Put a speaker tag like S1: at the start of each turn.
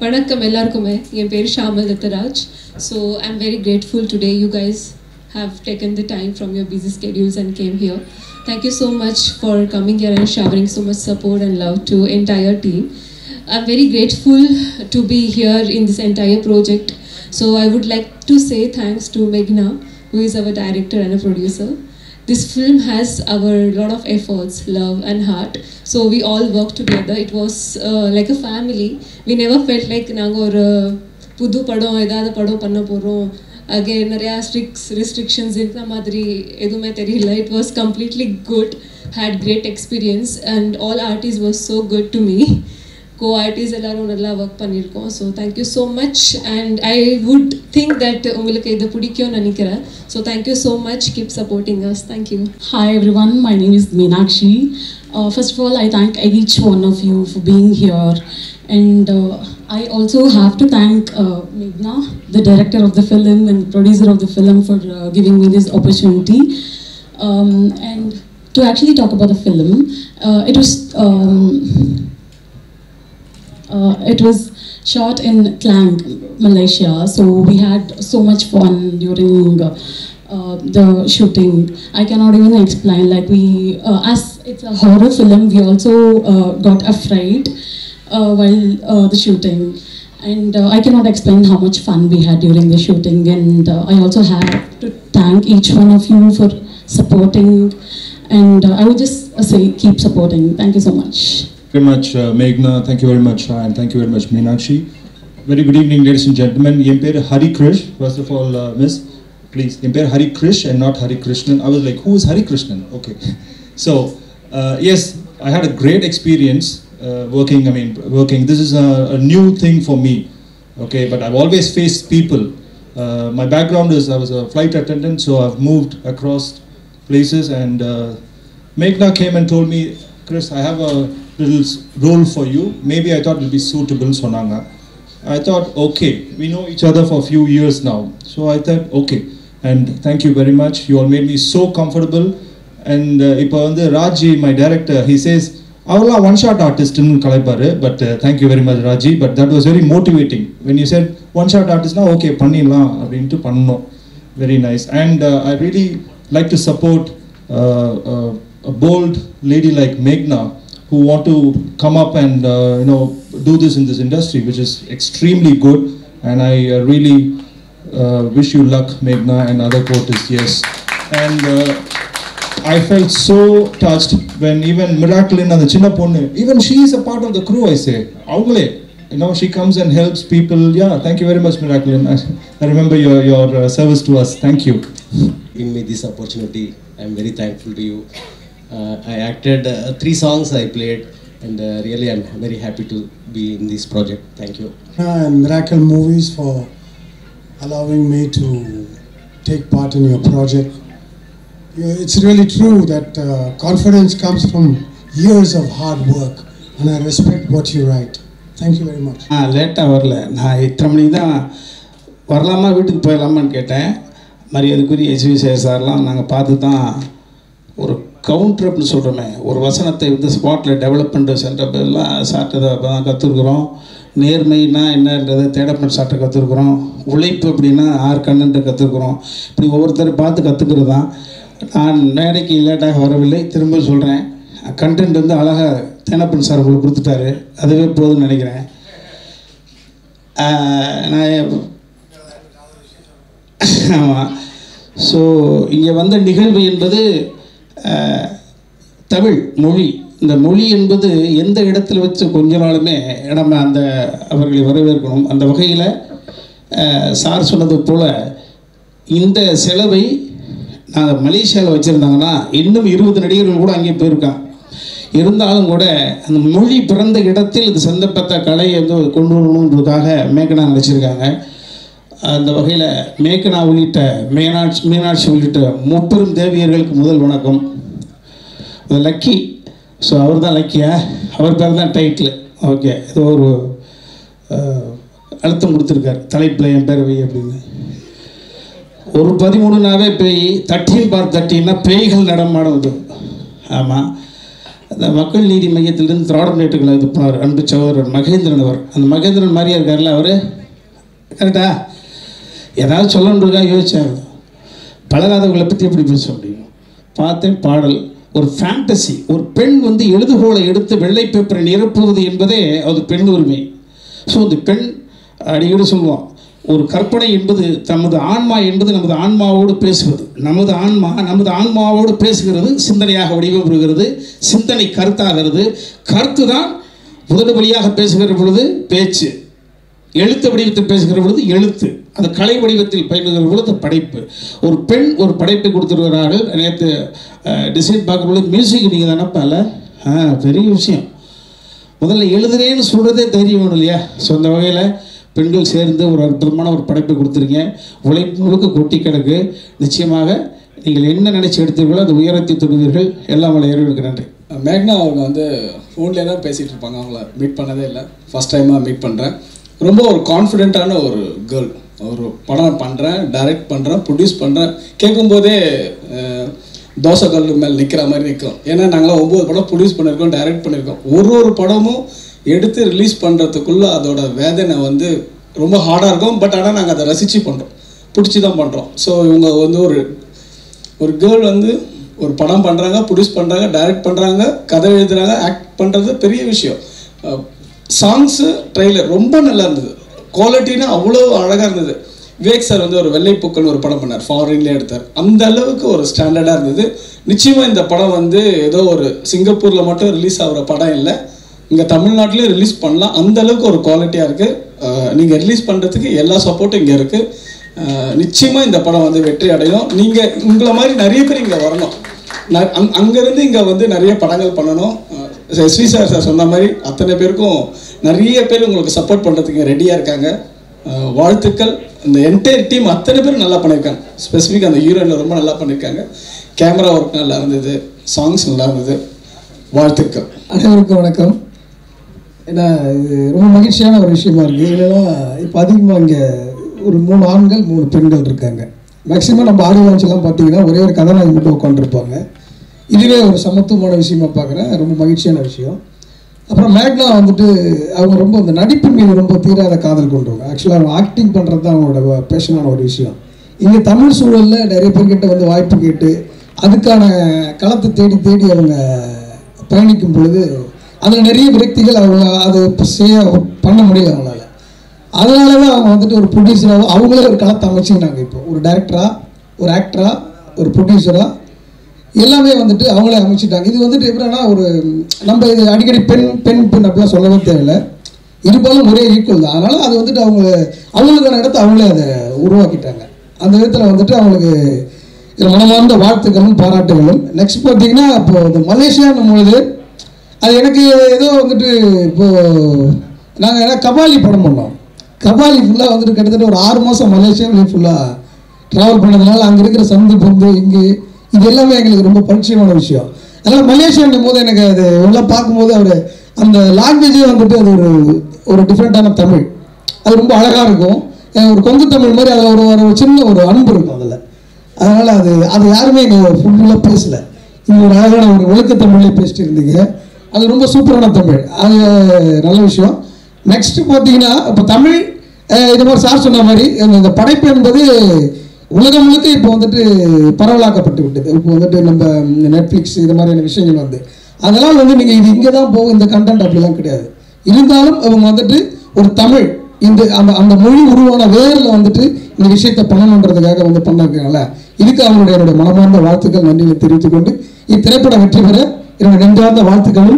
S1: Vanakkam ellarkume. என் பேர் Shamal தத்தராஜ். So I'm very grateful today you guys have taken the time from your busy schedules and came here. Thank you so much for coming here and showering so much support and love to entire team. I'm very grateful to be here in this entire project. So I would like to say thanks to Meghna, who is our director and a producer. This film has our lot of efforts, love and heart. So we all work together. It was like a family. We never felt like நாங்க ஒரு புது படம் ஏதாவது படம் பண்ண போறோம். Again நிறைய restrictions இருக்கிற மாதிரி எதுவுமே தெரியல. It was completely good. Had great experience and all artists were so good to me. Co-artists எல்லாரும் நல்லா ஒர்க் பண்ணிருக்கோம். So thank you so much and I would think that உங்களுக்கு இது பிடிக்கும்னு நினைக்கிறேன். So thank you so much. Keep supporting us. Thank you.
S2: Hi everyone, my name is Meenakshi. First of all, I thank each one of you for being here, and I also have to thank Meghna, the director of the film and producer of the film, for giving me this opportunity. And to actually talk about the film, it was shot in Klang, Malaysia. So we had so much fun during the shooting. I cannot even explain. Like as it's a horror film, we also got afraid while the shooting. And I cannot explain how much fun we had during the shooting. And I also have to thank each one of you for supporting. And I would just say keep supporting. Thank you so much.
S3: Very much, Meghna. Thank you very much, and thank you very much, Meenakshi. Very good evening, ladies and gentlemen. Em per Hari Krish. First of all, Miss, please. Em per Hari Krish and not Hari Krishnan. I was like, who is Hari Krishnan? Okay. So, yes, I had a great experience working. This is a new thing for me. Okay, but I've always faced people. My background is I was a flight attendant, so I've moved across places. And Meghna came and told me, Chris, I have a little role for you. Maybe I thought it will be suitable, Sonanga. I thought, okay, we know each other for a few years now. So I thought, okay. And thank you very much. You all made me so comfortable. And ipo vandu Raji, my director, he says, avalla one shot artist nu kalaiparu, but thank you very much, Raji. But that was very motivating. When you said one shot artist, now okay, pannidalam abintu pannom. Very nice. And I really like to support a bold lady like Meghna, who want to come up and do this in this industry, which is extremely good. And I really wish you luck, Meghna, and other quotas. Yes. And I felt so touched when even Miraculin and the Chinna Ponnu, even she is a part of the crew, I say. Avangale, she comes and helps people. Yeah, thank you very much, Miraculin. I remember your service to us. Thank you.
S4: Giving me this opportunity, I am very thankful to you. I acted 3 songs I played, and really I'm very happy to be in this project. Thank you.
S5: And Miracle Movies for allowing me to take part in your project. It's really true that confidence comes from years of hard work, and I respect what you write. Thank you very much.
S6: லேட்டாக வரல, நான் 8:30 மணிக்கு தான் வரலாமா வீட்டுக்கு போயிடலாமான்னு கேட்டேன். மரியாதைக்குரிய SV சார்லாம் நாங்கள் பார்த்து தான் ஒரு கவுண்டர் அப்படின்னு சொல்கிறோமே, ஒரு வசனத்தை வந்து ஸ்பாட்டில் டெவலப் பண்ணிட்டு சென்றப்பெல்லாம் சார்ட்டை அப்போ தான் கற்றுருக்குறோம். நேர்மைனா என்னன்றதை தேடப்பட்ட சார்ட்டை கற்றுருக்குறோம். உழைப்பு அப்படின்னா கண்ணுன்ற கற்றுருக்குறோம். இப்படி ஒவ்வொருத்தரை பார்த்து கற்றுக்கிறது தான். நான் மேடைக்கு லேட்டாக வரவில்லை, திரும்ப சொல்கிறேன். கண்டென்ட் வந்து அழகாக தேனப்பன் சார் உங்களுக்கு கொடுத்துட்டாரு, அதுவே போதும்னு நினைக்கிறேன். நான் ஆமாம். ஸோ இங்கே வந்த நிகழ்வு என்பது தமிழ் மொழி. இந்த மொழி என்பது எந்த இடத்துல வச்சு கொஞ்ச நாளுமே நம்ம அவர்களை வரவேற்கணும். அந்த வகையில் சார் சொன்னது போல் இந்த செலவை நாங்கள் மலேசியாவில் வச்சுருந்தாங்கன்னா இன்னும் 20 நடிகர்கள் கூட அங்கே போயிருக்காங்க. இருந்தாலும் கூட அந்த மொழி பிறந்த இடத்தில் இது சந்தப்பட்ட கலையை வந்து கொண்டு வரணுன்றதுக்காக மேகனா நினச்சிருக்காங்க. அந்த வகையில் மேகனா உள்ளிட்ட மீனாட்சி உள்ளிட்ட முப்பெரும் தேவியர்களுக்கு முதல் வணக்கம். லக்கி, ஸோ அவர் தான் லக்கியா, அவர் பேர் தான் டைட்டில். ஓகே, ஏதோ ஒரு அழுத்தம் கொடுத்துருக்கார் தலைப்பில் என் பேர் வை அப்படின்னு. ஒரு 13நாவே பேய், 13 பார் 13னா பேய்கள் நடமாடுவது. ஆமாம், அந்த மக்கள் நீதி மையத்திலிருந்து திராவிட இது போனார் அன்பு சகோதரர் மகேந்திரன் அவர். அந்த மகேந்திரன் மாதிரியா இருக்கார்ல அவர், கரெக்டா? ஏதாவது சொல்லணுன்றதுக்காக யோசிச்சாங்க. பழகாதவங்களை பற்றி எப்படி பேச முடியும்? பார்த்தேன் பாடல், ஒரு ஃபேண்டசி. ஒரு பெண் வந்து எழுதுகோளை எடுத்து வெள்ளை பேப்பரை நிரப்புவது என்பதே அது பெண் உரிமை. ஸோ அந்த பெண் அடிக்கடி சொல்லுவோம், ஒரு கற்பனை என்பது நமது ஆன்மா என்பது நமது ஆன்மாவோடு பேசுவது. நமது ஆன்மாவோடு பேசுகிறது, சிந்தனையாக வடிவம், சிந்தனை கருத்தாகிறது. கருத்து தான் முதல்வழியாக பேசுகிற பொழுது பேச்சு, எழுத்து வடிவத்தில் பேசுகிற பொழுது எழுத்து, அது கலை வடிவத்தில் பயிலுகிற பொழுது படைப்பு. ஒரு பெண் ஒரு படைப்பை கொடுத்துருக்கிறார்கள். நேற்று டிசைன் பார்க்கும்பொழுது மியூசிக் நீங்கள் தானப்பால பெரிய விஷயம். முதல்ல எழுதுறேன்னு சொல்கிறதே தைரியம் வேணும் இல்லையா? ஸோ அந்த வகையில் பெண்கள் சேர்ந்து ஒரு அற்புதமான ஒரு படைப்பை கொடுத்துருங்க. உழைப்பு முழுக்க கொட்டி கிடக்கு. நிச்சயமாக நீங்கள் என்ன நினச்சி எடுத்தீர்களோ அந்த உயரத்தை தொடுவீர்கள். எல்லாம் உங்களை இறைவனுக்கு நன்றி.
S7: மேக்னா அவங்க வந்து ஃபோன்லேயே தான் பேசிகிட்டு இருப்பாங்க. அவங்கள மீட் பண்ணதே இல்லை, ஃபஸ்ட் டைமாக மீட் பண்ணுறேன். ரொம்ப ஒரு கான்ஃபிடென்ட்டான ஒரு கேர்ள். ஒரு படம் பண்ணுறேன், டைரக்ட் பண்ணுறேன், ப்ரொடியூஸ் பண்ணுறேன், கேட்கும்போதே தோசை கல் மேலே நிற்கிற மாதிரி நிற்கும். ஏன்னா நாங்களாம் 9 படம் ப்ரொடியூஸ் பண்ணியிருக்கோம், டைரக்ட் பண்ணியிருக்கோம். ஒரு படமும் எடுத்து ரிலீஸ் பண்ணுறதுக்குள்ளே அதோட வேதனை வந்து ரொம்ப ஹார்டாக இருக்கும். பட் ஆனால் நாங்கள் அதை ரசித்து பண்ணுறோம், பிடிச்சி தான் பண்ணுறோம். ஸோ இவங்க வந்து ஒரு கேர்ள் வந்து ஒரு படம் பண்ணுறாங்க, ப்ரொடியூஸ் பண்ணுறாங்க, டைரக்ட் பண்ணுறாங்க, கதை எழுதுகிறாங்க, ஆக்ட் பண்ணுறது பெரிய விஷயம். சாங்ஸு ட்ரெய்லர் ரொம்ப நல்லா இருந்தது, குவாலிட்டினா அவ்வளோ அழகாக இருந்தது. விவேக் சார் வந்து ஒரு வெள்ளைப்பூக்கள்னு ஒரு படம் பண்ணார், ஃபாரின்லேயே எடுத்தார். அந்த அளவுக்கு ஒரு ஸ்டாண்டர்டாக இருந்தது. நிச்சயமாக இந்த படம் வந்து ஏதோ ஒரு சிங்கப்பூரில் மட்டும் ரிலீஸ் ஆகிற படம் இல்லை, இங்கே தமிழ்நாட்டிலையும் ரிலீஸ் பண்ணலாம். அந்த அளவுக்கு ஒரு குவாலிட்டியாக இருக்குது. நீங்கள் ரிலீஸ் பண்ணுறதுக்கு எல்லா சப்போர்ட்டும் இங்கே இருக்குது. நிச்சயமாக இந்த படம் வந்து வெற்றி அடையும். நீங்கள் உங்களை மாதிரி நிறைய பேர் இங்கே வரணும். அங்கேருந்து இங்கே வந்து நிறைய படங்கள் பண்ணணும். எஸ்வி சார் சொன்ன மாதிரி அத்தனை பேருக்கும் நிறைய பேர் உங்களுக்கு சப்போர்ட் பண்ணுறதுக்கு ரெடியாக இருக்காங்க. வாழ்த்துக்கள். இந்த என்டையர் டீம் அத்தனை பேரும் நல்லா பண்ணியிருக்காங்க. ஸ்பெசிஃபிக் அந்த ஹீரோயின் ரொம்ப நல்லா பண்ணியிருக்காங்க. கேமரா ஒர்க் நல்லா இருந்தது, சாங்ஸ் நல்லா இருந்தது. வாழ்த்துக்கள்.
S8: அனைவருக்கும் வணக்கம். ஏன்னா இது ரொம்ப மகிழ்ச்சியான ஒரு விஷயமா இருக்குது. இல்லைன்னா இப்போ அதிகமாக இங்கே ஒரு 3 ஆண்கள் 3 பெண்கள் இருக்காங்க. மேக்ஸிமம் நம்ம ஆடியோ லான்ச்லாம் பார்த்தீங்கன்னா ஒரே ஒரு கதாநாயகி மட்டும் உட்காந்துருப்பாங்க. இதுவே ஒரு சமத்துவமான விஷயமா பார்க்குறேன், ரொம்ப மகிழ்ச்சியான விஷயம். அப்புறம் மேக்னா வந்துட்டு அவங்க ரொம்ப அந்த நடிப்பு மீது ரொம்ப தீராத காதல் கொண்டவங்க. ஆக்சுவலாக அவங்க ஆக்டிங் பண்ணுறது தான் அவங்களோட பேஷனான ஒரு விஷயம். இங்கே தமிழ் சூழலில் நிறைய பேர்கிட்ட வந்து வாய்ப்பு கேட்டு அதுக்கான களத்தை தேடி தேடி அவங்க பயணிக்கும் பொழுது அதில் நிறைய விரக்திகள் அவங்க அதை பண்ண முடியல அவங்களால. அதனால தான் அவங்க வந்துட்டு ஒரு ப்ரொடியூசராக அவங்களே ஒரு களத்தை அமைச்சுக்கினாங்க. இப்போ ஒரு டைரக்டராக, ஒரு ஆக்டராக, ஒரு ப்ரொடியூசராக எல்லாமே வந்துட்டு அவங்களே அமைச்சிட்டாங்க. இது வந்துட்டு எப்படின்னா ஒரு நம்ம இது அடிக்கடி பெண் அப்படிலாம் சொல்லவே தேவையில்லை, இருப்பாலும் ஒரே ஈக்குவல் தான். அதனால் அது வந்துட்டு அவங்களுக்கான இடத்த அவங்களே அதை உருவாக்கிட்டாங்க. அந்த விதத்தில் வந்துட்டு அவங்களுக்கு மனமார்ந்த வாழ்த்துக்களும் பாராட்டுகளும். நெக்ஸ்ட் பார்த்தீங்கன்னா இப்போ இந்த மலேசியான்னும் பொழுது அது எனக்கு ஏதோ வந்துட்டு இப்போது நாங்கள் ஏன்னா கபாலி படம் பண்ணோம். கபாலி ஃபுல்லாக வந்துட்டு கிட்டத்தட்ட ஒரு 6 மாதம் மலேசியாவிலேயே ஃபுல்லாக ட்ராவல் பண்ணதுனால அங்கே இருக்கிற சந்து பொந்து இங்கே இது எல்லாமே எங்களுக்கு ரொம்ப பரிச்சயமான விஷயம். அதனால் மலேசியான்னும் போது எனக்கு அது எல்லாம் பார்க்கும்போது அவர் அந்த லாங்குவேஜே வந்துட்டு அது ஒரு டிஃப்ரெண்ட்டான தமிழ், அது ரொம்ப அழகாக இருக்கும். ஒரு கொங்கு தமிழ் மாதிரி அதில் ஒரு சின்ன ஒரு அன்பு இருக்கும் அதில். அதனால் அது யாருமே எங்கள் ஃபுல்லாக பேசலை. இங்கே ஒரு அழகான ஒரு ஒழுக்க தமிழ்லேயே பேசிட்டு இருந்தீங்க, அது ரொம்ப சூப்பரான தமிழ், அது நல்ல விஷயம். நெக்ஸ்ட்டு பார்த்தீங்கன்னா இப்போ தமிழ் இது மாதிரி சார் சொன்ன மாதிரி இந்த படைப்பு என்பது உலகம் முழுக்க இப்போ வந்துட்டு பரவலாக்கப்பட்டு விட்டது. இப்போ வந்துட்டு நம்ம நெட்ஃப்ளிக்ஸ் இது மாதிரியான விஷயங்கள் வந்து அதனால் வந்து நீங்கள் இது இங்கே தான் போகும், இந்த கண்டென்ட் அப்படிலாம் கிடையாது. இருந்தாலும் அவங்க வந்துட்டு ஒரு தமிழ் இந்த அந்த மொழி உருவான வேரில் வந்துட்டு இந்த விஷயத்தை பண்ணணுன்றதுக்காக வந்து பண்ணிருக்காங்கல்ல, இதுக்கு அவங்களுடைய என்னுடைய மனமார்ந்த வாழ்த்துக்கள் நன்றியை தெரிவித்துக் கொண்டு இத்திரைப்படம் வெற்றி பெற என்னுடைய நெஞ்சார்ந்த வாழ்த்துக்கள்.